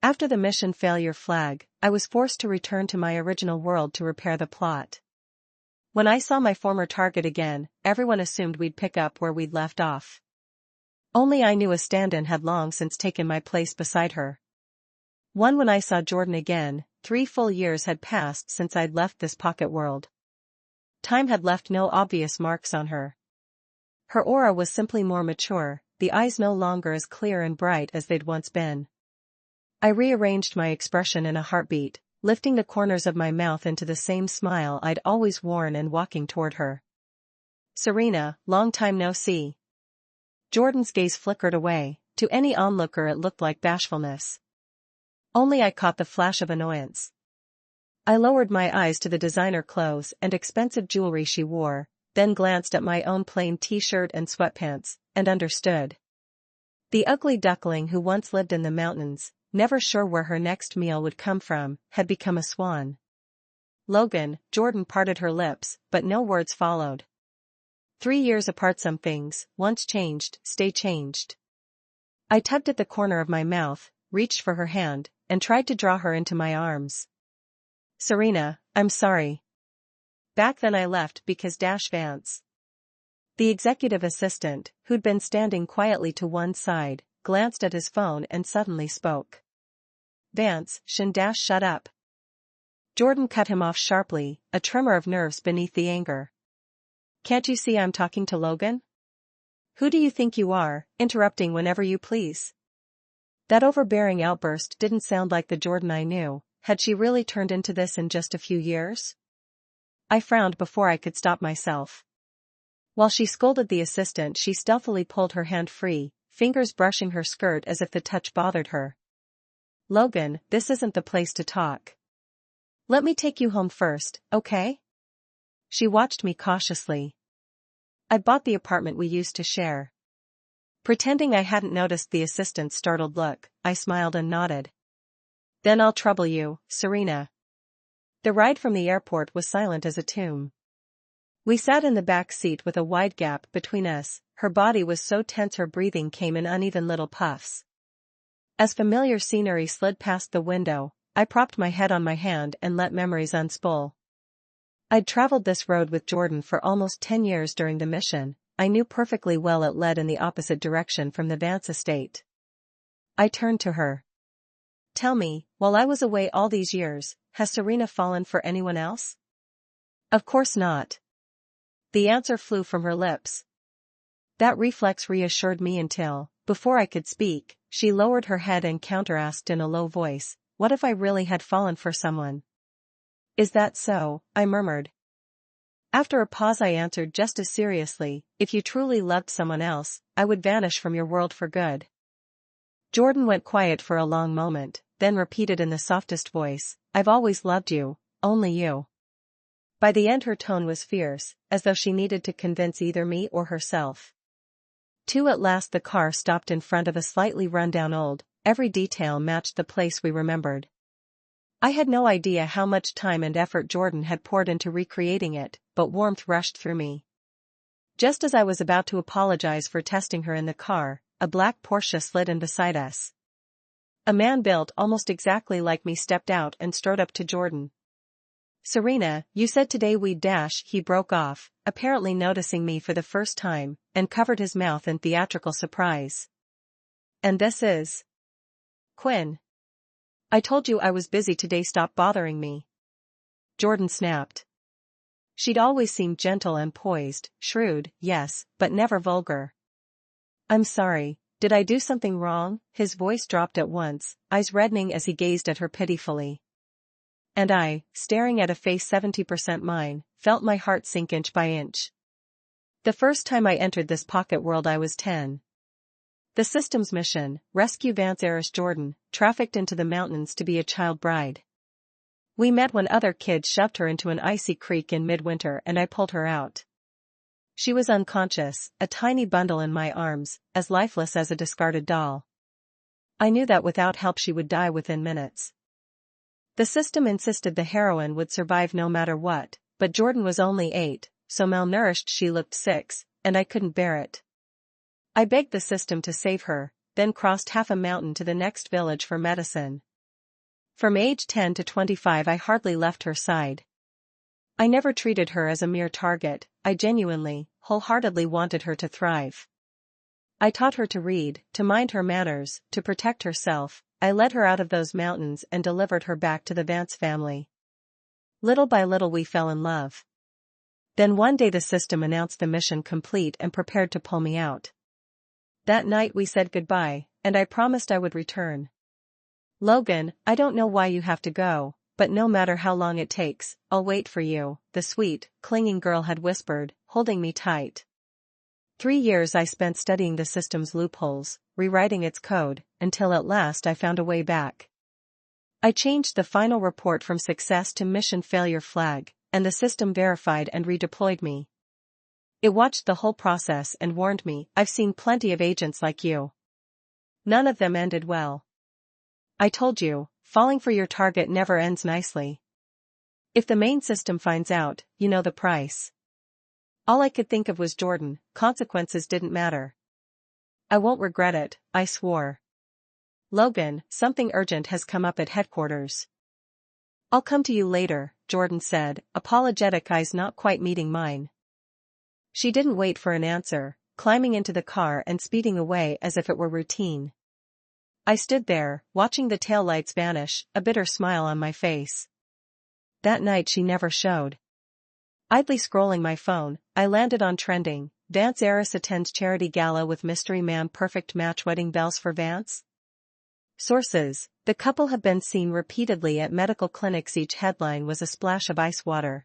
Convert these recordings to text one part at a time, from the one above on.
After the mission failure flag, I was forced to return to my original world to repair the plot. When I saw my former target again, everyone assumed we'd pick up where we'd left off. Only I knew a stand-in had long since taken my place beside her. When I saw Jordan again, 3 full years had passed since I'd left this pocket world. Time had left no obvious marks on her. Her aura was simply more mature, the eyes no longer as clear and bright as they'd once been. I rearranged my expression in a heartbeat, lifting the corners of my mouth into the same smile I'd always worn and walking toward her. "Serena, long time no see." Jordan's gaze flickered away. To any onlooker it looked like bashfulness. Only I caught the flash of annoyance. I lowered my eyes to the designer clothes and expensive jewelry she wore, then glanced at my own plain t-shirt and sweatpants, and understood. The ugly duckling who once lived in the mountains, never sure where her next meal would come from, had become a swan. "Logan," Jordan parted her lips, but no words followed. 3 years apart, some things, once changed, stay changed. I tugged at the corner of my mouth, reached for her hand, and tried to draw her into my arms. "Serena, I'm sorry. Back then I left because Vance." The executive assistant, who'd been standing quietly to one side, glanced at his phone and suddenly spoke. "Vance, shut up." Jordan cut him off sharply, a tremor of nerves beneath the anger. "Can't you see I'm talking to Logan? Who do you think you are, interrupting whenever you please?" That overbearing outburst didn't sound like the Jordan I knew. Had she really turned into this in just a few years? I frowned before I could stop myself. While she scolded the assistant, she stealthily pulled her hand free, fingers brushing her skirt as if the touch bothered her. "Logan, this isn't the place to talk. Let me take you home first, okay?" She watched me cautiously. "I bought the apartment we used to share." Pretending I hadn't noticed the assistant's startled look, I smiled and nodded. "Then I'll trouble you, Serena." The ride from the airport was silent as a tomb. We sat in the back seat with a wide gap between us. Her body was so tense her breathing came in uneven little puffs. As familiar scenery slid past the window, I propped my head on my hand and let memories unspool. I'd traveled this road with Jordan for almost 10 years during the mission. I knew perfectly well it led in the opposite direction from the Vance estate. I turned to her. "Tell me, while I was away all these years, has Serena fallen for anyone else?" "Of course not." The answer flew from her lips. That reflex reassured me until, before I could speak, she lowered her head and counter-asked in a low voice, "What if I really had fallen for someone?" "Is that so?" I murmured. After a pause I answered just as seriously, "If you truly loved someone else, I would vanish from your world for good." Jordan went quiet for a long moment, then repeated in the softest voice, "I've always loved you, only you." By the end her tone was fierce, as though she needed to convince either me or herself. At last the car stopped in front of a slightly run-down old, every detail matched the place we remembered. I had no idea how much time and effort Jordan had poured into recreating it, but warmth rushed through me. Just as I was about to apologize for testing her in the car, a black Porsche slid in beside us. A man built almost exactly like me stepped out and strode up to Jordan. "Serena, you said today we'd dash," he broke off, apparently noticing me for the first time, and covered his mouth in theatrical surprise. "And this is Quinn. I told you I was busy today, stop bothering me." Jordan snapped. She'd always seemed gentle and poised, shrewd, yes, but never vulgar. "I'm sorry, did I do something wrong?" His voice dropped at once, eyes reddening as he gazed at her pitifully. And I, staring at a face 70% mine, felt my heart sink inch by inch. The first time I entered this pocket world I was 10. The system's mission, rescue Vance heiress Jordan, trafficked into the mountains to be a child bride. We met when other kids shoved her into an icy creek in midwinter and I pulled her out. She was unconscious, a tiny bundle in my arms, as lifeless as a discarded doll. I knew that without help she would die within minutes. The system insisted the heroine would survive no matter what, but Jordan was only 8, so malnourished she looked 6, and I couldn't bear it. I begged the system to save her, then crossed half a mountain to the next village for medicine, From age 10 to 25 I hardly left her side. I never treated her as a mere target, I genuinely, wholeheartedly wanted her to thrive. I taught her to read, to mind her manners, to protect herself. I led her out of those mountains and delivered her back to the Vance family. Little by little we fell in love. Then one day the system announced the mission complete and prepared to pull me out. That night we said goodbye, and I promised I would return. Logan, I don't know why you have to go, but no matter how long it takes, I'll wait for you, the sweet, clinging girl had whispered, holding me tight. 3 years I spent studying the system's loopholes, rewriting its code, until at last I found a way back. I changed the final report from success to mission failure flag, and the system verified and redeployed me. It watched the whole process and warned me, I've seen plenty of agents like you. None of them ended well. I told you, falling for your target never ends nicely. If the main system finds out, you know the price. All I could think of was Jordan, consequences didn't matter. I won't regret it, I swore. Logan, something urgent has come up at headquarters. I'll come to you later, Jordan said, apologetic eyes not quite meeting mine. She didn't wait for an answer, climbing into the car and speeding away as if it were routine. I stood there, watching the taillights vanish, a bitter smile on my face. That night she never showed. Idly scrolling my phone, I landed on trending, Vance heiress attends charity gala with mystery man perfect match wedding bells for Vance? Sources, the couple have been seen repeatedly at medical clinics. Each headline was a splash of ice water.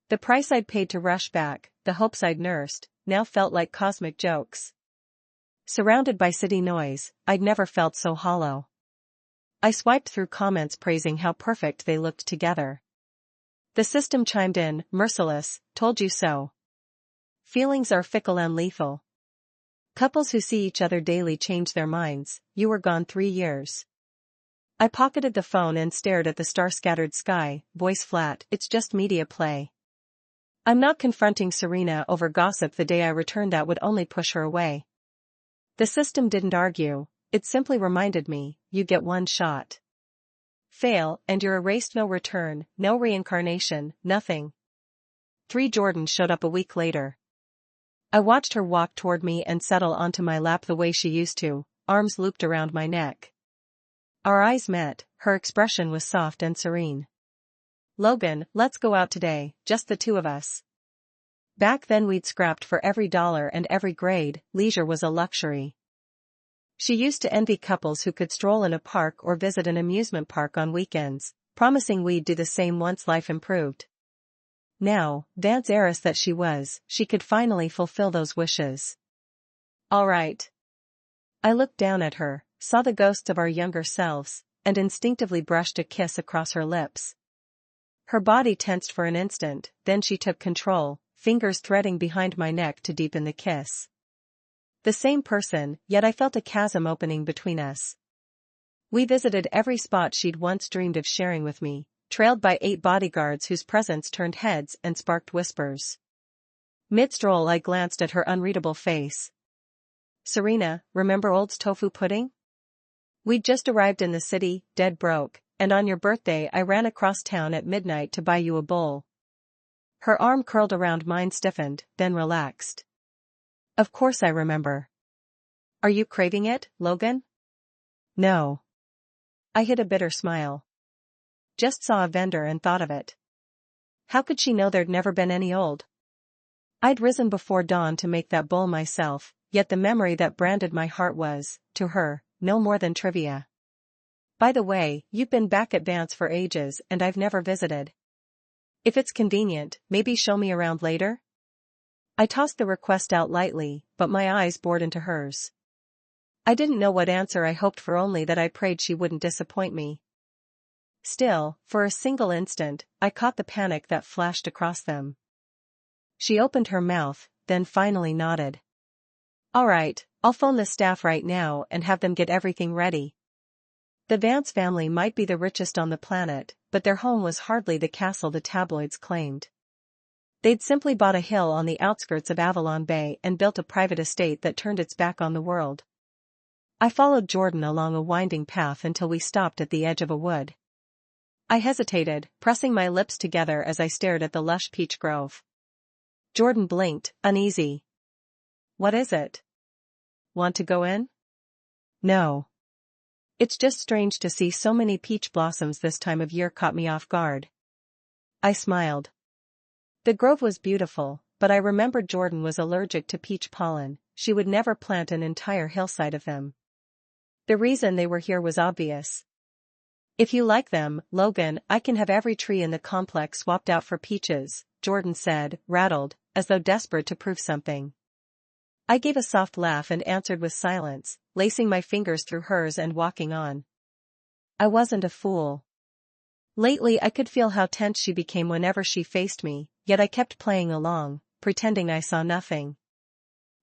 The price I'd paid to rush back, the hopes I'd nursed, now felt like cosmic jokes. Surrounded by city noise, I'd never felt so hollow. I swiped through comments praising how perfect they looked together. The system chimed in, merciless, told you so. Feelings are fickle and lethal. Couples who see each other daily change their minds. You were gone 3 years. I pocketed the phone and stared at the star-scattered sky, voice flat, it's just media play. I'm not confronting Serena over gossip the day I returned. That would only push her away. The system didn't argue, it simply reminded me, you get one shot. Fail, and you're erased. No return, no reincarnation, nothing. 3 Jordan showed up a week later. I watched her walk toward me and settle onto my lap the way she used to, arms looped around my neck. Our eyes met, her expression was soft and serene. Logan, let's go out today, just the two of us. Back then we'd scrapped for every dollar and every grade, leisure was a luxury. She used to envy couples who could stroll in a park or visit an amusement park on weekends, promising we'd do the same once life improved. Now, Vance heiress that she was, she could finally fulfill those wishes. All right. I looked down at her, saw the ghosts of our younger selves, and instinctively brushed a kiss across her lips. Her body tensed for an instant, then she took control, fingers threading behind my neck to deepen the kiss. The same person, yet I felt a chasm opening between us. We visited every spot she'd once dreamed of sharing with me, trailed by 8 bodyguards whose presence turned heads and sparked whispers. Mid-stroll I glanced at her unreadable face. Serena, remember Old's tofu pudding? We'd just arrived in the city, dead broke, and on your birthday I ran across town at midnight to buy you a bowl. Her arm curled around mine, stiffened, then relaxed. Of course I remember. Are you craving it, Logan? No. I hid a bitter smile. Just saw a vendor and thought of it. How could she know there'd never been any old? I'd risen before dawn to make that bowl myself, yet the memory that branded my heart was, to her, no more than trivia. By the way, you've been back at Vance for ages and I've never visited. If it's convenient, maybe show me around later? I tossed the request out lightly, but my eyes bored into hers. I didn't know what answer I hoped for, only that I prayed she wouldn't disappoint me. Still, for a single instant, I caught the panic that flashed across them. She opened her mouth, then finally nodded. All right, I'll phone the staff right now and have them get everything ready. The Vance family might be the richest on the planet, but their home was hardly the castle the tabloids claimed. They'd simply bought a hill on the outskirts of Avalon Bay and built a private estate that turned its back on the world. I followed Jordan along a winding path until we stopped at the edge of a wood. I hesitated, pressing my lips together as I stared at the lush peach grove. Jordan blinked, uneasy. What is it? Want to go in? No. It's just strange to see so many peach blossoms this time of year caught me off guard. I smiled. The grove was beautiful, but I remembered Jordan was allergic to peach pollen. She would never plant an entire hillside of them. The reason they were here was obvious. If you like them, Logan, I can have every tree in the complex swapped out for peaches, Jordan said, rattled, as though desperate to prove something. I gave a soft laugh and answered with silence, lacing my fingers through hers and walking on. I wasn't a fool. Lately I could feel how tense she became whenever she faced me, yet I kept playing along, pretending I saw nothing.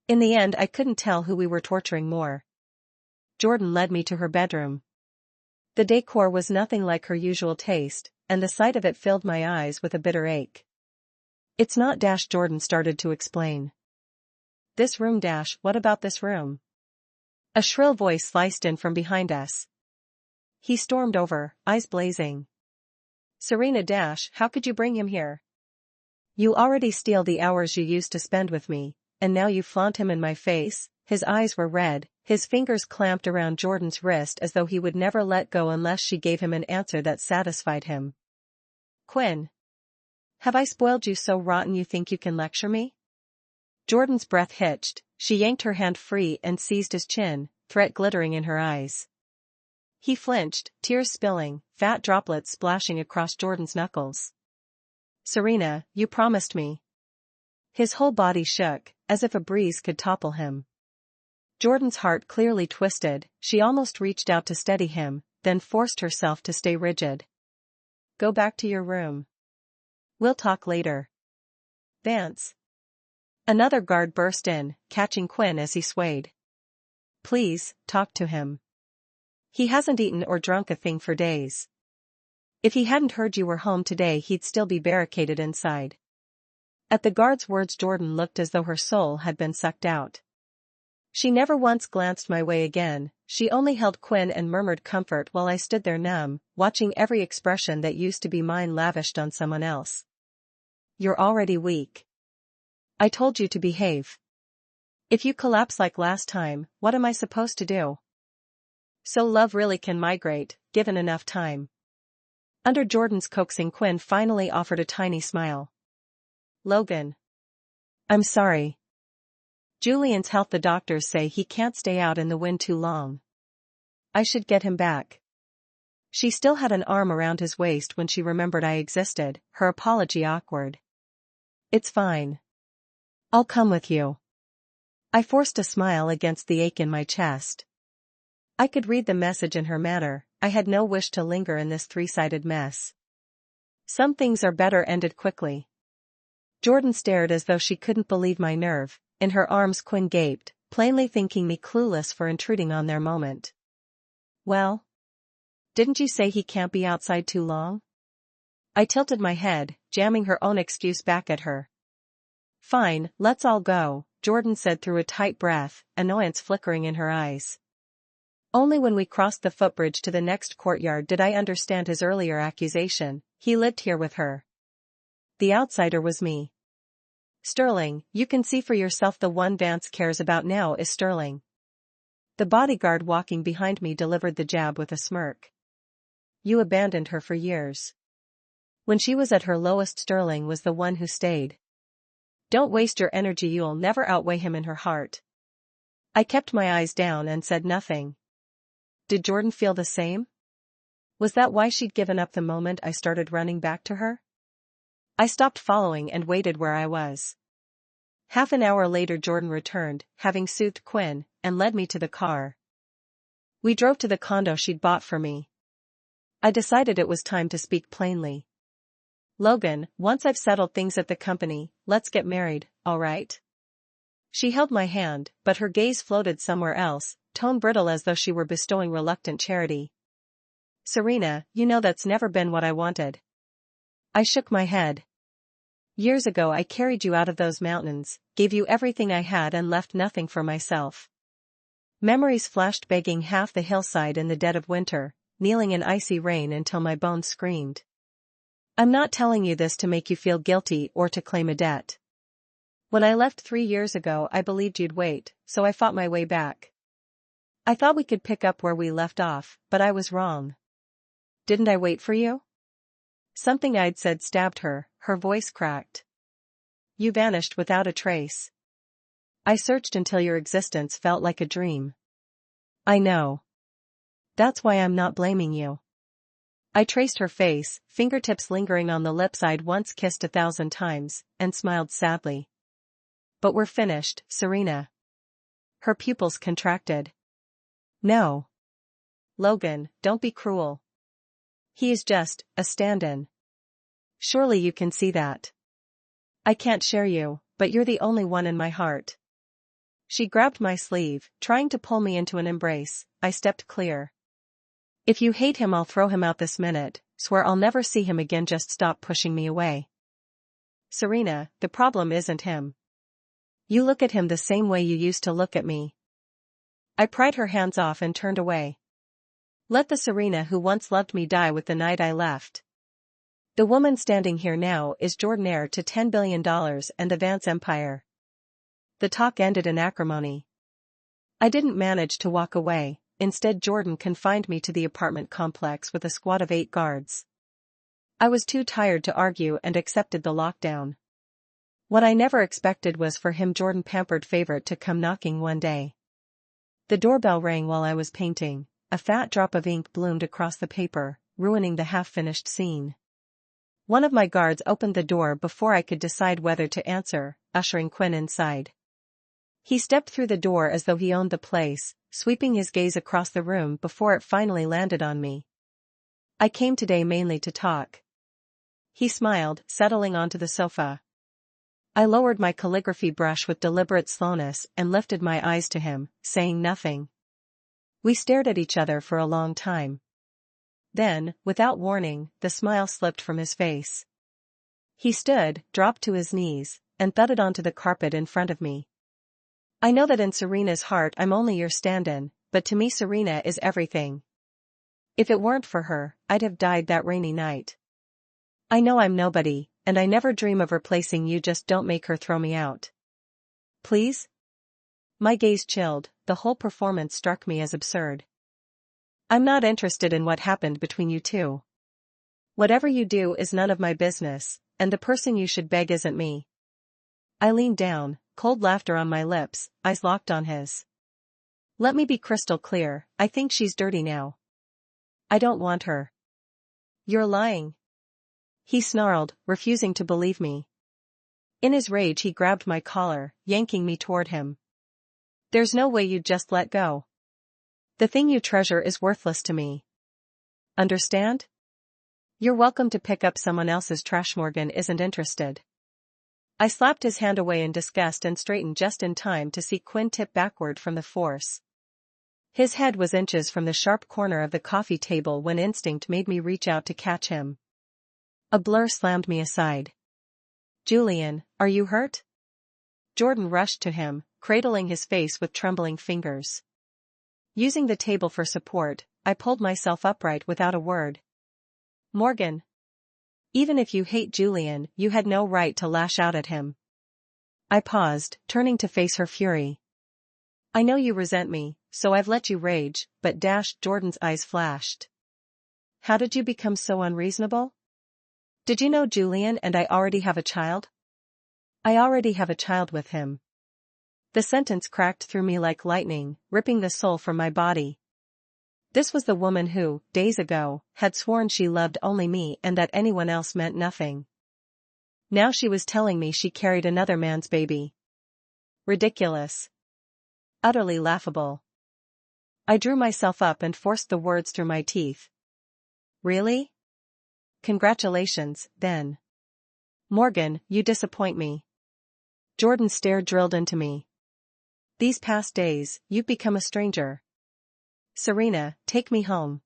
In the end I couldn't tell who we were torturing more. Jordan led me to her bedroom. The decor was nothing like her usual taste, and the sight of it filled my eyes with a bitter ache. It's not Jordan started to explain. This room what about this room? A shrill voice sliced in from behind us. He stormed over, eyes blazing. Serena how could you bring him here? You already steal the hours you used to spend with me, and now you flaunt him in my face. His eyes were red, his fingers clamped around Jordan's wrist as though he would never let go unless she gave him an answer that satisfied him. Quinn. Have I spoiled you so rotten you think you can lecture me? Jordan's breath hitched, she yanked her hand free and seized his chin, threat glittering in her eyes. He flinched, tears spilling, fat droplets splashing across Jordan's knuckles. Serena, you promised me. His whole body shook, as if a breeze could topple him. Jordan's heart clearly twisted, she almost reached out to steady him, then forced herself to stay rigid. Go back to your room. We'll talk later. Vance. Another guard burst in, catching Quinn as he swayed. Please, talk to him. He hasn't eaten or drunk a thing for days. If he hadn't heard you were home today he'd still be barricaded inside. At the guard's words Jordan looked as though her soul had been sucked out. She never once glanced my way again, she only held Quinn and murmured comfort while I stood there numb, watching every expression that used to be mine lavished on someone else. You're already weak. I told you to behave. If you collapse like last time, what am I supposed to do? So love really can migrate, given enough time. Under Jordan's coaxing Quinn finally offered a tiny smile. Logan. I'm sorry. Julian's health, the doctors say he can't stay out in the wind too long. I should get him back. She still had an arm around his waist when she remembered I existed, her apology awkward. It's fine. I'll come with you. I forced a smile against the ache in my chest. I could read the message in her manner, I had no wish to linger in this three-sided mess. Some things are better ended quickly. Jordan stared as though she couldn't believe my nerve. In her arms Quinn gaped, plainly thinking me clueless for intruding on their moment. Well? Didn't you say he can't be outside too long? I tilted my head, jamming her own excuse back at her. Fine, let's all go, Jordan said through a tight breath, annoyance flickering in her eyes. Only when we crossed the footbridge to the next courtyard did I understand his earlier accusation. He lived here with her. The outsider was me. Sterling, you can see for yourself the one Vance cares about now is Sterling. The bodyguard walking behind me delivered the jab with a smirk. You abandoned her for years. When she was at her lowest Sterling was the one who stayed. Don't waste your energy, you'll never outweigh him in her heart. I kept my eyes down and said nothing. Did Jordan feel the same? Was that why she'd given up the moment I started running back to her? I stopped following and waited where I was. Half an hour later Jordan returned, having soothed Quinn, and led me to the car. We drove to the condo she'd bought for me. I decided it was time to speak plainly. Logan, once I've settled things at the company, let's get married, all right? She held my hand, but her gaze floated somewhere else, tone brittle as though she were bestowing reluctant charity. Serena, you know that's never been what I wanted. I shook my head. Years ago I carried you out of those mountains, gave you everything I had and left nothing for myself. Memories flashed begging half the hillside in the dead of winter, kneeling in icy rain until my bones screamed. I'm not telling you this to make you feel guilty or to claim a debt. When I left 3 years ago I believed you'd wait, so I fought my way back. I thought we could pick up where we left off, but I was wrong. Didn't I wait for you? Something I'd said stabbed her, her voice cracked. You vanished without a trace. I searched until your existence felt like a dream. I know. That's why I'm not blaming you. I traced her face, fingertips lingering on the lips I'd once kissed 1,000 times, and smiled sadly. But we're finished, Serena. Her pupils contracted. No. Logan, don't be cruel. He is just a stand-in. Surely you can see that. I can't share you, but you're the only one in my heart. She grabbed my sleeve, trying to pull me into an embrace. I stepped clear. If you hate him, I'll throw him out this minute, swear I'll never see him again, just stop pushing me away. Serena, the problem isn't him. You look at him the same way you used to look at me. I pried her hands off and turned away. Let the Serena who once loved me die with the night I left. The woman standing here now is Jordan, to $10 billion and the Vance empire. The talk ended in acrimony. I didn't manage to walk away, instead Jordan confined me to the apartment complex with a squad of 8 guards. I was too tired to argue and accepted the lockdown. What I never expected was for him, Jordan pampered favorite, to come knocking one day. The doorbell rang while I was painting. A fat drop of ink bloomed across the paper, ruining the half-finished scene. One of my guards opened the door before I could decide whether to answer, ushering Quinn inside. He stepped through the door as though he owned the place, sweeping his gaze across the room before it finally landed on me. I came today mainly to talk. He smiled, settling onto the sofa. I lowered my calligraphy brush with deliberate slowness and lifted my eyes to him, saying nothing. We stared at each other for a long time. Then, without warning, the smile slipped from his face. He stood, dropped to his knees, and thudded onto the carpet in front of me. I know that in Serena's heart I'm only your stand-in, but to me Serena is everything. If it weren't for her, I'd have died that rainy night. I know I'm nobody, and I never dream of replacing you, just don't make her throw me out. Please? My gaze chilled, the whole performance struck me as absurd. I'm not interested in what happened between you two. Whatever you do is none of my business, and the person you should beg isn't me. I leaned down, cold laughter on my lips, eyes locked on his. Let me be crystal clear, I think she's dirty now. I don't want her. You're lying. He snarled, refusing to believe me. In his rage he grabbed my collar, yanking me toward him. There's no way you'd just let go. The thing you treasure is worthless to me. Understand? You're welcome to pick up someone else's trash. Morgan isn't interested. I slapped his hand away in disgust and straightened just in time to see Quinn tip backward from the force. His head was inches from the sharp corner of the coffee table when instinct made me reach out to catch him. A blur slammed me aside. Julian, are you hurt? Jordan rushed to him, cradling his face with trembling fingers. Using the table for support, I pulled myself upright without a word. Morgan. Even if you hate Julian, you had no right to lash out at him. I paused, turning to face her fury. I know you resent me, so I've let you rage, but Jordan's eyes flashed. How did you become so unreasonable? Did you know Julian and I already have a child? I already have a child with him. The sentence cracked through me like lightning, ripping the soul from my body. This was the woman who, days ago, had sworn she loved only me and that anyone else meant nothing. Now she was telling me she carried another man's baby. Ridiculous. Utterly laughable. I drew myself up and forced the words through my teeth. Really? Congratulations, then. Morgan, you disappoint me. Jordan's stare drilled into me. These past days, you've become a stranger. Serena, take me home.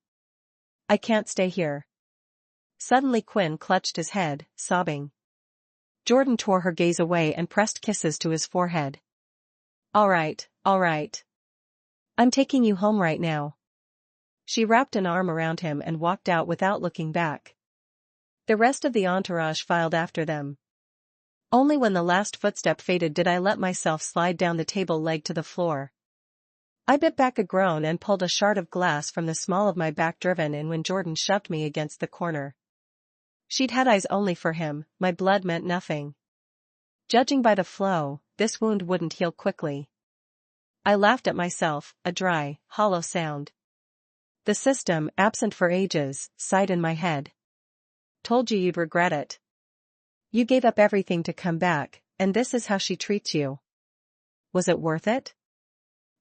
I can't stay here. Suddenly Quinn clutched his head, sobbing. Jordan tore her gaze away and pressed kisses to his forehead. All right, all right. I'm taking you home right now. She wrapped an arm around him and walked out without looking back. The rest of the entourage filed after them. Only when the last footstep faded did I let myself slide down the table leg to the floor. I bit back a groan and pulled a shard of glass from the small of my back driven in when Jordan shoved me against the corner. She'd had eyes only for him, my blood meant nothing. Judging by the flow, this wound wouldn't heal quickly. I laughed at myself, a dry, hollow sound. The system, absent for ages, sighed in my head. Told you you'd regret it. You gave up everything to come back, and this is how she treats you. Was it worth it?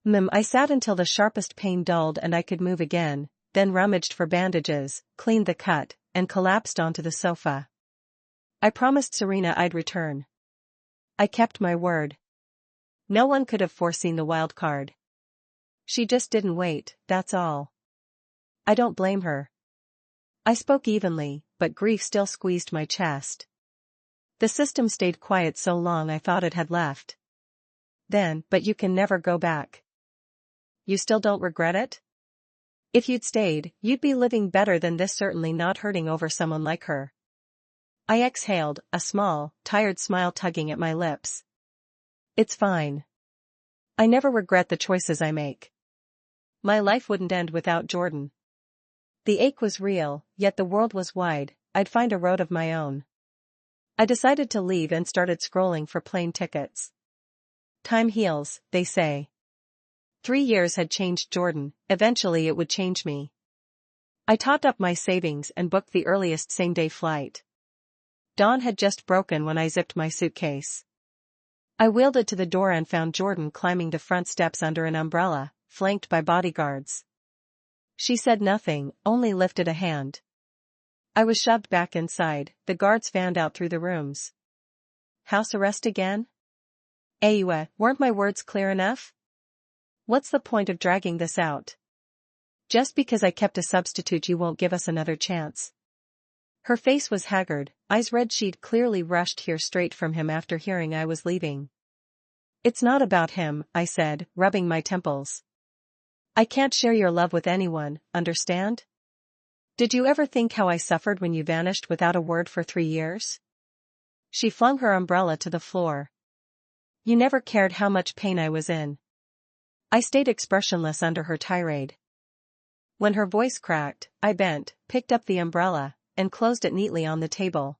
I sat until the sharpest pain dulled and I could move again, then rummaged for bandages, cleaned the cut, and collapsed onto the sofa. I promised Serena I'd return. I kept my word. No one could have foreseen the wild card. She just didn't wait, that's all. I don't blame her. I spoke evenly, but grief still squeezed my chest. The system stayed quiet so long I thought it had left. Then, but you can never go back. You still don't regret it? If you'd stayed, you'd be living better than this, certainly not hurting over someone like her. I exhaled, a small, tired smile tugging at my lips. It's fine. I never regret the choices I make. My life wouldn't end without Jordan. The ache was real, yet the world was wide, I'd find a road of my own. I decided to leave and started scrolling for plane tickets. Time heals, they say. 3 years had changed Jordan, eventually it would change me. I topped up my savings and booked the earliest same-day flight. Dawn had just broken when I zipped my suitcase. I wheeled it to the door and found Jordan climbing the front steps under an umbrella, flanked by bodyguards. She said nothing, only lifted a hand. I was shoved back inside, the guards fanned out through the rooms. House arrest again? Weren't my words clear enough? What's the point of dragging this out? Just because I kept a substitute you won't give us another chance. Her face was haggard, eyes red. She'd clearly rushed here straight from him after hearing I was leaving. It's not about him, I said, rubbing my temples. I can't share your love with anyone, understand? Did you ever think how I suffered when you vanished without a word for 3 years? She flung her umbrella to the floor. You never cared how much pain I was in. I stayed expressionless under her tirade. When her voice cracked, I bent, picked up the umbrella, and closed it neatly on the table.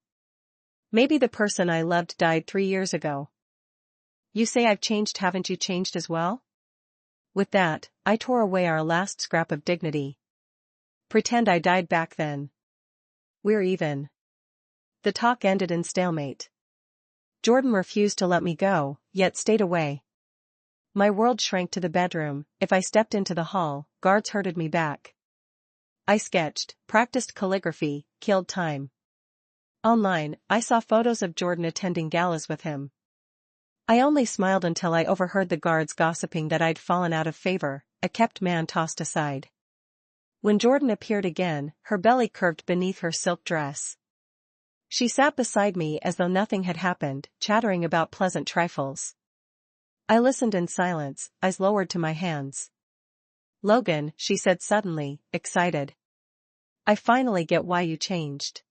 Maybe the person I loved died 3 years ago. You say I've changed, haven't you changed as well? With that, I tore away our last scrap of dignity. Pretend I died back then. We're even. The talk ended in stalemate. Jordan refused to let me go, yet stayed away. My world shrank to the bedroom. If I stepped into the hall, guards herded me back. I sketched, practiced calligraphy, killed time. Online, I saw photos of Jordan attending galas with him. I only smiled until I overheard the guards gossiping that I'd fallen out of favor, a kept man tossed aside. When Jordan appeared again, her belly curved beneath her silk dress. She sat beside me as though nothing had happened, chattering about pleasant trifles. I listened in silence, eyes lowered to my hands. Logan, she said suddenly, excited. I finally get why you changed.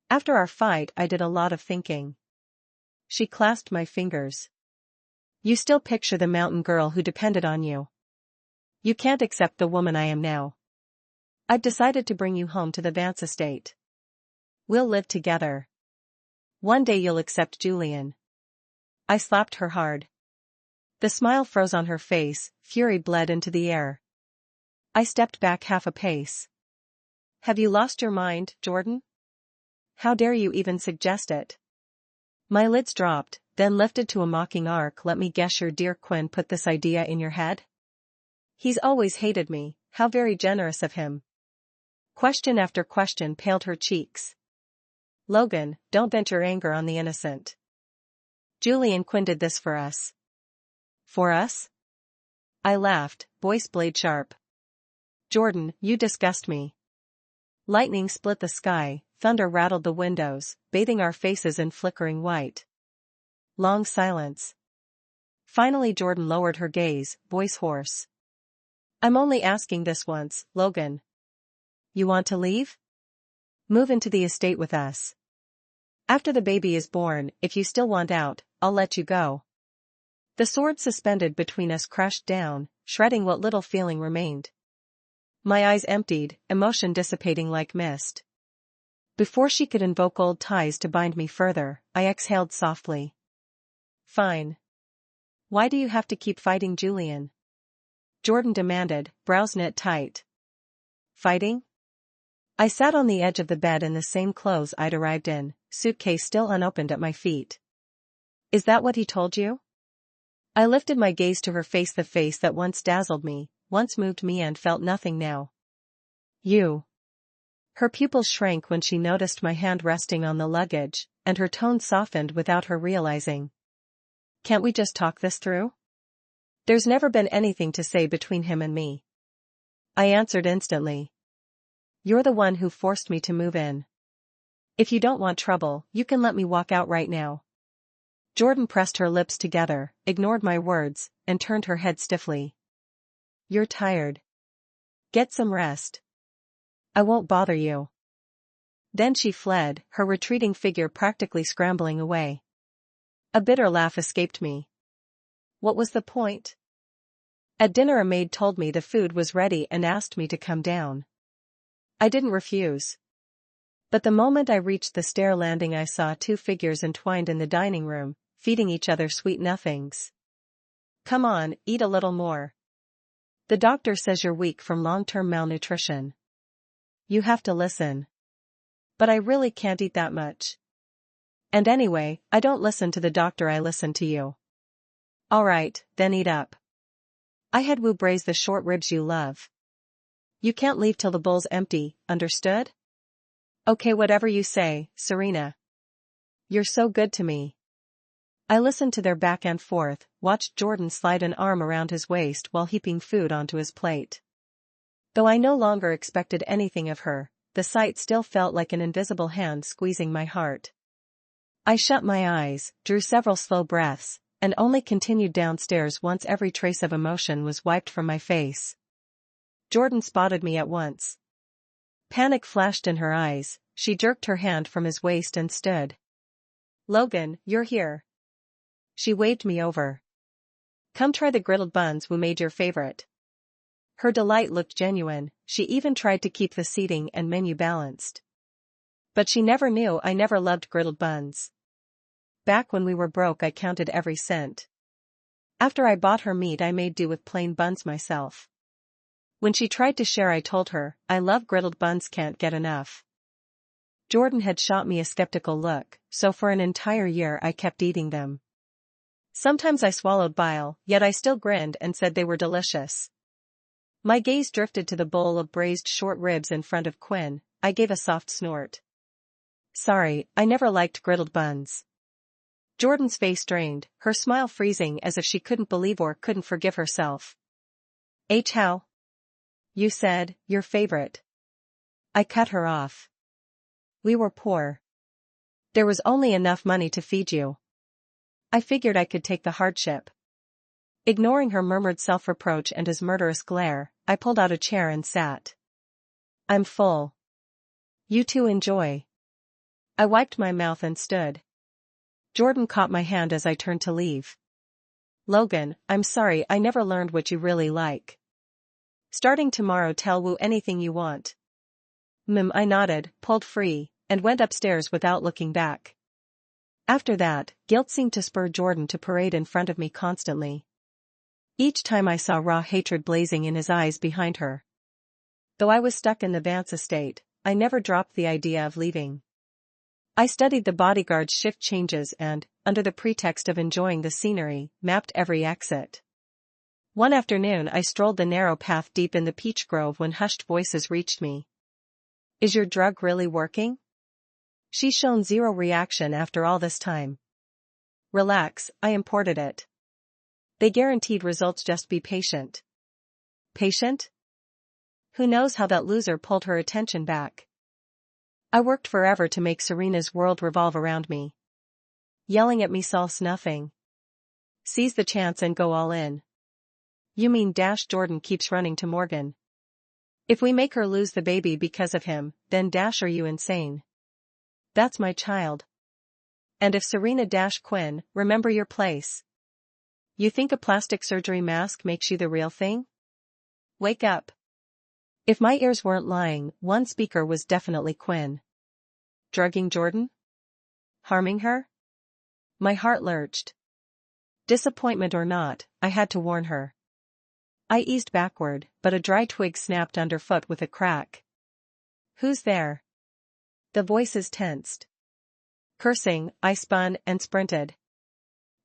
After our fight, I did a lot of thinking. She clasped my fingers. You still picture the mountain girl who depended on you. You can't accept the woman I am now. I've decided to bring you home to the Vance estate. We'll live together. One day you'll accept Julian. I slapped her hard. The smile froze on her face, fury bled into the air. I stepped back half a pace. Have you lost your mind, Jordan? How dare you even suggest it? My lids dropped, then lifted to a mocking arc. Let me guess, your dear Quinn put this idea in your head? He's always hated me, how very generous of him. Question after question paled her cheeks. Logan, don't vent your anger on the innocent. Julian Quinn did this for us. For us? I laughed, voice blade sharp. Jordan, you disgust me. Lightning split the sky, thunder rattled the windows, bathing our faces in flickering white. Long silence. Finally Jordan lowered her gaze, voice hoarse. I'm only asking this once, Logan. You want to leave? Move into the estate with us. After the baby is born, if you still want out, I'll let you go. The sword suspended between us crushed down, shredding what little feeling remained. My eyes emptied, emotion dissipating like mist. Before she could invoke old ties to bind me further, I exhaled softly. Fine. Why do you have to keep fighting Julian? Jordan demanded, brows knit tight. Fighting? I sat on the edge of the bed in the same clothes I'd arrived in, suitcase still unopened at my feet. Is that what he told you? I lifted my gaze to her face, the face that once dazzled me, once moved me and felt nothing now. You. Her pupils shrank when she noticed my hand resting on the luggage, and her tone softened without her realizing. Can't we just talk this through? There's never been anything to say between him and me. I answered instantly. You're the one who forced me to move in. If you don't want trouble, you can let me walk out right now. Jordan pressed her lips together, ignored my words, and turned her head stiffly. You're tired. Get some rest. I won't bother you. Then she fled, her retreating figure practically scrambling away. A bitter laugh escaped me. What was the point? At dinner a maid told me the food was ready and asked me to come down. I didn't refuse. But the moment I reached the stair landing I saw two figures entwined in the dining room, feeding each other sweet nothings. Come on, eat a little more. The doctor says you're weak from long-term malnutrition. You have to listen. But I really can't eat that much. And anyway, I don't listen to the doctor, I listen to you. Alright, then eat up. I had Wu braise the short ribs you love. You can't leave till the bowl's empty, understood? Okay, whatever you say, Serena. You're so good to me. I listened to their back and forth, watched Jordan slide an arm around his waist while heaping food onto his plate. Though I no longer expected anything of her, the sight still felt like an invisible hand squeezing my heart. I shut my eyes, drew several slow breaths, and only continued downstairs once every trace of emotion was wiped from my face. Jordan spotted me at once. Panic flashed in her eyes, she jerked her hand from his waist and stood. Logan, you're here. She waved me over. Come try the griddled buns we made your favorite. Her delight looked genuine, she even tried to keep the seating and menu balanced. But she never knew I never loved griddled buns. Back when we were broke I counted every cent. After I bought her meat I made do with plain buns myself. When she tried to share I told her, I love griddled buns, can't get enough. Jordan had shot me a skeptical look, so for an entire year I kept eating them. Sometimes I swallowed bile, yet I still grinned and said they were delicious. My gaze drifted to the bowl of braised short ribs in front of Quinn. I gave a soft snort. Sorry, I never liked griddled buns. Jordan's face strained, her smile freezing as if she couldn't believe or couldn't forgive herself. How? You said, your favorite. I cut her off. We were poor. There was only enough money to feed you. I figured I could take the hardship. Ignoring her murmured self-reproach and his murderous glare, I pulled out a chair and sat. I'm full. You two enjoy. I wiped my mouth and stood. Jordan caught my hand as I turned to leave. Logan, I'm sorry I never learned what you really like. Starting tomorrow tell Wu anything you want. I nodded, pulled free, and went upstairs without looking back. After that, guilt seemed to spur Jordan to parade in front of me constantly. Each time I saw raw hatred blazing in his eyes behind her. Though I was stuck in the Vance estate, I never dropped the idea of leaving. I studied the bodyguard's shift changes and, under the pretext of enjoying the scenery, mapped every exit. One afternoon I strolled the narrow path deep in the peach grove when hushed voices reached me. Is your drug really working? She's shown zero reaction after all this time. Relax, I imported it. They guaranteed results, just be patient. Patient? Who knows how that loser pulled her attention back. I worked forever to make Serena's world revolve around me. Yelling at me solves nothing. Seize the chance and go all in. You mean Jordan keeps running to Morgan. If we make her lose the baby because of him, then are you insane? That's my child. And if Serena Quinn, remember your place. You think a plastic surgery mask makes you the real thing? Wake up. If my ears weren't lying, one speaker was definitely Quinn. Drugging Jordan? Harming her? My heart lurched. Disappointment or not, I had to warn her. I eased backward, but a dry twig snapped underfoot with a crack. Who's there? The voices tensed. Cursing, I spun and sprinted.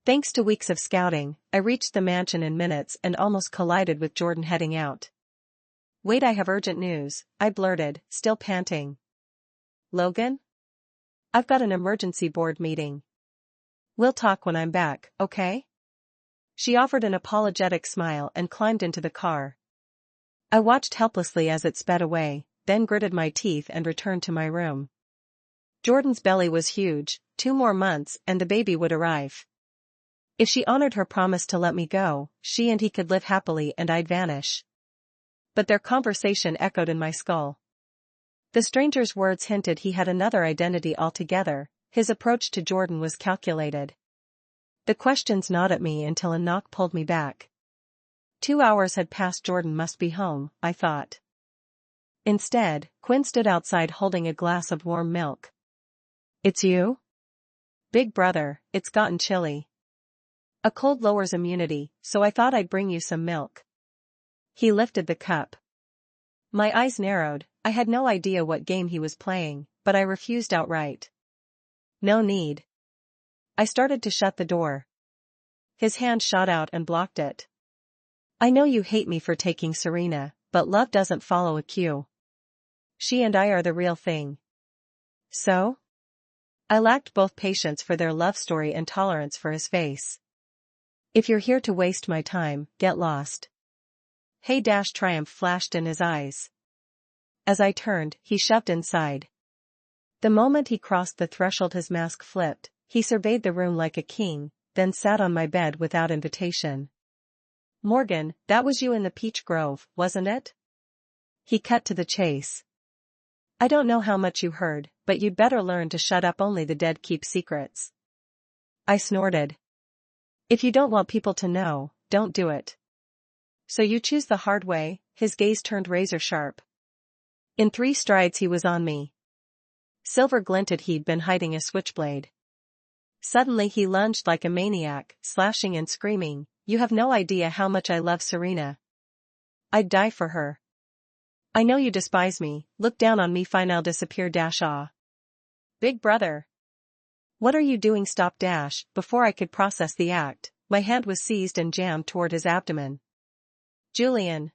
Thanks to weeks of scouting, I reached the mansion in minutes and almost collided with Jordan heading out. Wait, I have urgent news, I blurted, still panting. Logan? I've got an emergency board meeting. We'll talk when I'm back, okay? She offered an apologetic smile and climbed into the car. I watched helplessly as it sped away, then gritted my teeth and returned to my room. Jordan's belly was huge, 2 more months and the baby would arrive. If she honored her promise to let me go, she and he could live happily and I'd vanish. But their conversation echoed in my skull. The stranger's words hinted he had another identity altogether. His approach to Jordan was calculated. The questions gnawed at me until a knock pulled me back. 2 hours had passed. Jordan must be home, I thought. Instead, Quinn stood outside holding a glass of warm milk. It's you? Big brother, it's gotten chilly. A cold lowers immunity, so I thought I'd bring you some milk. He lifted the cup. My eyes narrowed. I had no idea what game he was playing, but I refused outright. No need. I started to shut the door. His hand shot out and blocked it. I know you hate me for taking Serena, but love doesn't follow a cue. She and I are the real thing. So? I lacked both patience for their love story and tolerance for his face. If you're here to waste my time, get lost. Hey! Triumph flashed in his eyes. As I turned, he shoved inside. The moment he crossed the threshold, his mask flipped. He surveyed the room like a king, then sat on my bed without invitation. Morgan, that was you in the peach grove, wasn't it? He cut to the chase. I don't know how much you heard, but you'd better learn to shut up. Only the dead keep secrets. I snorted. If you don't want people to know, don't do it. So you choose the hard way? His gaze turned razor sharp. In 3 strides he was on me. Silver glinted. He'd been hiding a switchblade. Suddenly he lunged like a maniac, slashing and screaming, "You have no idea how much I love Serena. I'd die for her. I know you despise me, look down on me, fine, I'll disappear. Ah. Big brother. What are you doing? Stop. Before I could process the act, my hand was seized and jammed toward his abdomen. Julian.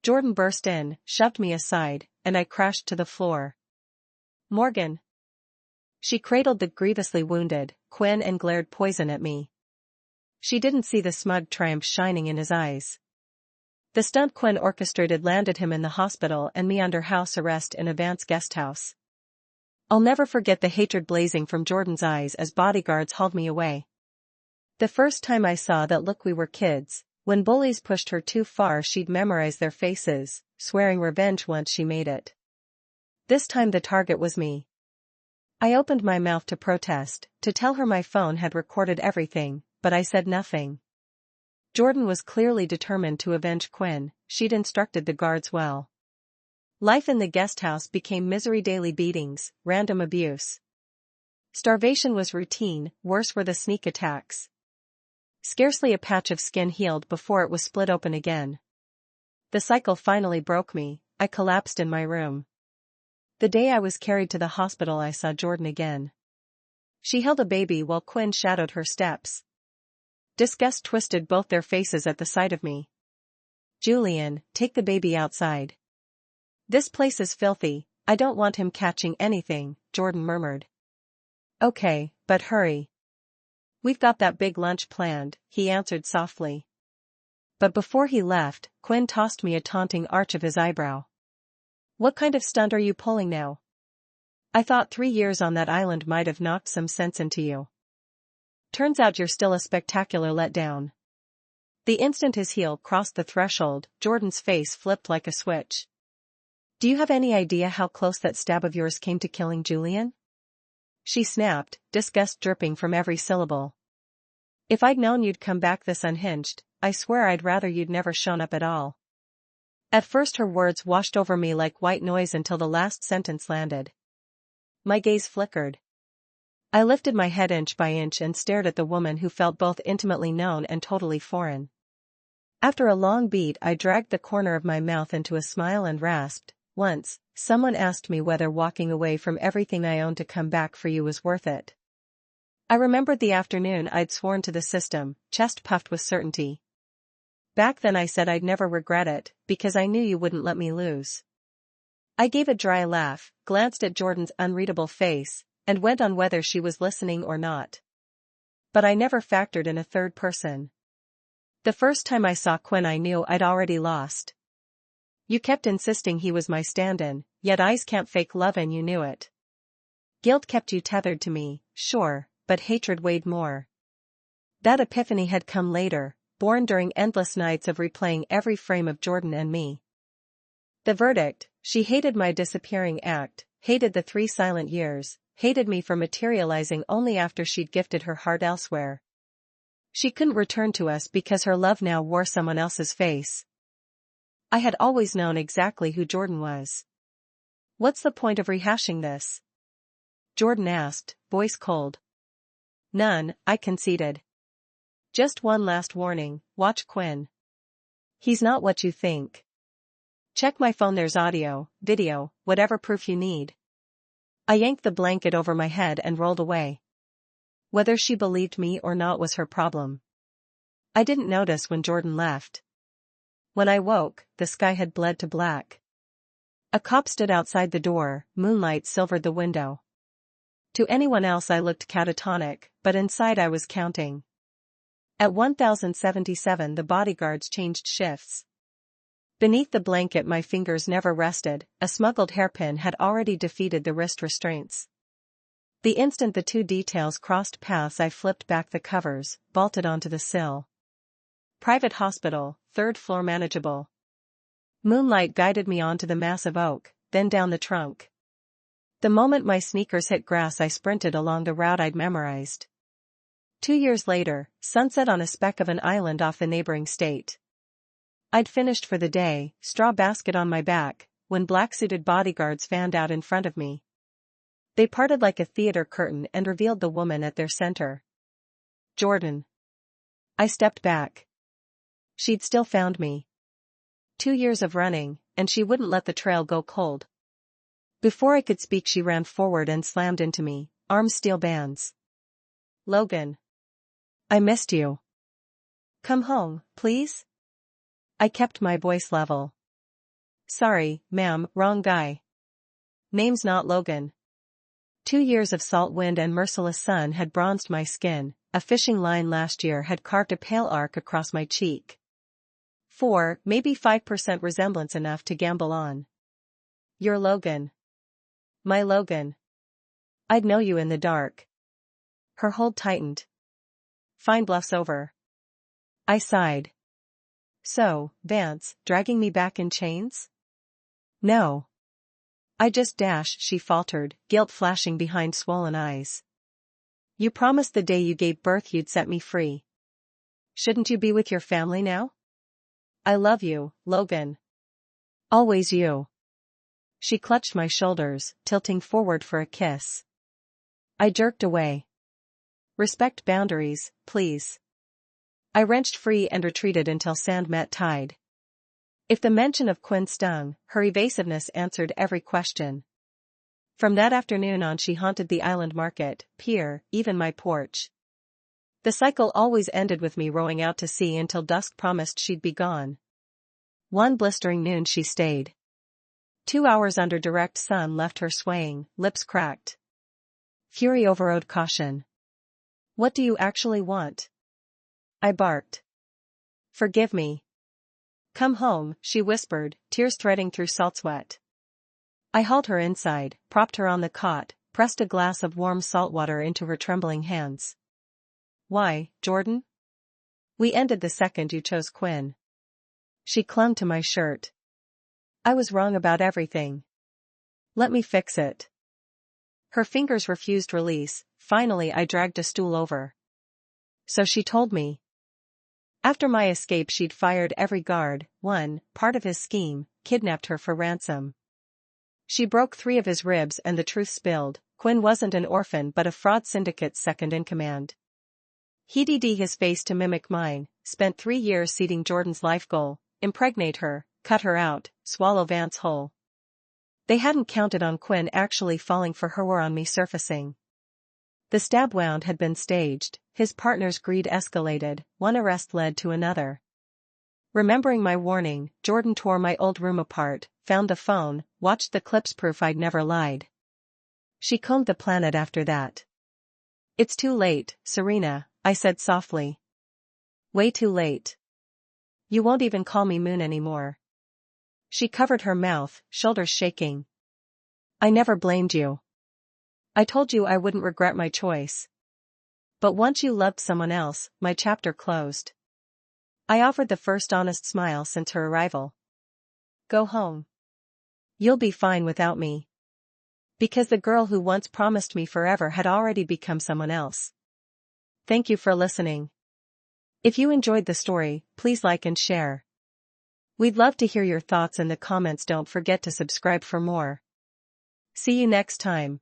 Jordan burst in, shoved me aside, and I crashed to the floor. Morgan. She cradled the grievously wounded Quinn and glared poison at me. She didn't see the smug triumph shining in his eyes. The stunt Quinn orchestrated landed him in the hospital and me under house arrest in a Vance guest house. I'll never forget the hatred blazing from Jordan's eyes as bodyguards hauled me away. The first time I saw that look, we were kids. When bullies pushed her too far, she'd memorize their faces, swearing revenge once she made it. This time the target was me. I opened my mouth to protest, to tell her my phone had recorded everything, but I said nothing. Jordan was clearly determined to avenge Quinn. She'd instructed the guards well. Life in the guest house became misery: daily beatings, random abuse. Starvation was routine, worse were the sneak attacks. Scarcely a patch of skin healed before it was split open again. The cycle finally broke me. I collapsed in my room. The day I was carried to the hospital, I saw Jordan again. She held a baby while Quinn shadowed her steps. Disgust twisted both their faces at the sight of me. Julian, take the baby outside. This place is filthy. I don't want him catching anything, Jordan murmured. Okay, but hurry. We've got that big lunch planned, he answered softly. But before he left, Quinn tossed me a taunting arch of his eyebrow. What kind of stunt are you pulling now? I thought 3 years on that island might have knocked some sense into you. Turns out you're still a spectacular letdown. The instant his heel crossed the threshold, Jordan's face flipped like a switch. "Do you have any idea how close that stab of yours came to killing Julian?" she snapped, disgust dripping from every syllable. "If I'd known you'd come back this unhinged, I swear I'd rather you'd never shown up at all." At first her words washed over me like white noise until the last sentence landed. My gaze flickered. I lifted my head inch by inch and stared at the woman who felt both intimately known and totally foreign. After a long beat, I dragged the corner of my mouth into a smile and rasped, "Once, someone asked me whether walking away from everything I own to come back for you was worth it." I remembered the afternoon I'd sworn to the system, chest puffed with certainty. "Back then I said I'd never regret it, because I knew you wouldn't let me lose." I gave a dry laugh, glanced at Jordan's unreadable face, and went on whether she was listening or not. But I never factored in a third person. The first time I saw Quinn I knew I'd already lost. "You kept insisting he was my stand-in, yet eyes can't fake love and you knew it. Guilt kept you tethered to me, sure, but hatred weighed more." That epiphany had come later, born during endless nights of replaying every frame of Jordan and me. The verdict: she hated my disappearing act, hated the 3 silent years, hated me for materializing only after she'd gifted her heart elsewhere. She couldn't return to us because her love now wore someone else's face. I had always known exactly who Jordan was. "What's the point of rehashing this?" Jordan asked, voice cold. "None," I conceded. "Just one last warning, watch Quinn. He's not what you think. Check my phone, there's audio, video, whatever proof you need." I yanked the blanket over my head and rolled away. Whether she believed me or not was her problem. I didn't notice when Jordan left. When I woke, the sky had bled to black. A cop stood outside the door, moonlight silvered the window. To anyone else I looked catatonic, but inside I was counting. At 1077 the bodyguards changed shifts. Beneath the blanket my fingers never rested, a smuggled hairpin had already defeated the wrist restraints. The instant the two details crossed paths I flipped back the covers, vaulted onto the sill. Private hospital, 3rd floor manageable. Moonlight guided me onto the massive oak, then down the trunk. The moment my sneakers hit grass I sprinted along the route I'd memorized. 2 years later, sunset on a speck of an island off the neighboring state. I'd finished for the day, straw basket on my back, when black-suited bodyguards fanned out in front of me. They parted like a theater curtain and revealed the woman at their center. Jordan. I stepped back. She'd still found me. 2 years of running, and she wouldn't let the trail go cold. Before I could speak she ran forward and slammed into me, arms steel bands. "Logan. I missed you. Come home, please?" I kept my voice level. "Sorry, ma'am, wrong guy. Name's not Logan." 2 years of salt wind and merciless sun had bronzed my skin, a fishing line last year had carved a pale arc across my cheek. 4, maybe 5% resemblance enough to gamble on. "You're Logan. My Logan. I'd know you in the dark." Her hold tightened. "Fine, bluff's over." I sighed. "So, Vance, dragging me back in chains?" "No. I just dash," she faltered, guilt flashing behind swollen eyes. "You promised the day you gave birth you'd set me free. Shouldn't you be with your family now?" "I love you, Logan. Always you." She clutched my shoulders, tilting forward for a kiss. I jerked away. "Respect boundaries, please." I wrenched free and retreated until sand met tide. If the mention of Quinn stung, her evasiveness answered every question. From that afternoon on she haunted the island market, pier, even my porch. The cycle always ended with me rowing out to sea until dusk promised she'd be gone. One blistering noon she stayed. 2 hours under direct sun left her swaying, lips cracked. Fury overrode caution. "What do you actually want?" I barked. "Forgive me." "Come home," she whispered, tears threading through salt sweat. I hauled her inside, propped her on the cot, pressed a glass of warm salt water into her trembling hands. "Why, Jordan?" We ended the second you chose Quinn. She clung to my shirt. I was wrong about everything. Let me fix it. Her fingers refused release. Finally I dragged a stool over. So she told me. After my escape she'd fired every guard, part of his scheme, kidnapped her for ransom. She broke 3 of his ribs and the truth spilled. Quinn wasn't an orphan but a fraud syndicate's second-in-command. He'd his face to mimic mine, spent 3 years seeding Jordan's life goal, impregnate her, cut her out, swallow Vance whole. They hadn't counted on Quinn actually falling for her or on me surfacing. The stab wound had been staged, his partner's greed escalated, one arrest led to another. Remembering my warning, Jordan tore my old room apart, found the phone, watched the clips proof I'd never lied. She combed the planet after that. It's too late, Serena, I said softly. Way too late. You won't even call me Moon anymore. She covered her mouth, shoulders shaking. I never blamed you. I told you I wouldn't regret my choice. But once you loved someone else, my chapter closed. I offered the first honest smile since her arrival. Go home. You'll be fine without me. Because the girl who once promised me forever had already become someone else. Thank you for listening. If you enjoyed the story, please like and share. We'd love to hear your thoughts in the comments. Don't forget to subscribe for more. See you next time.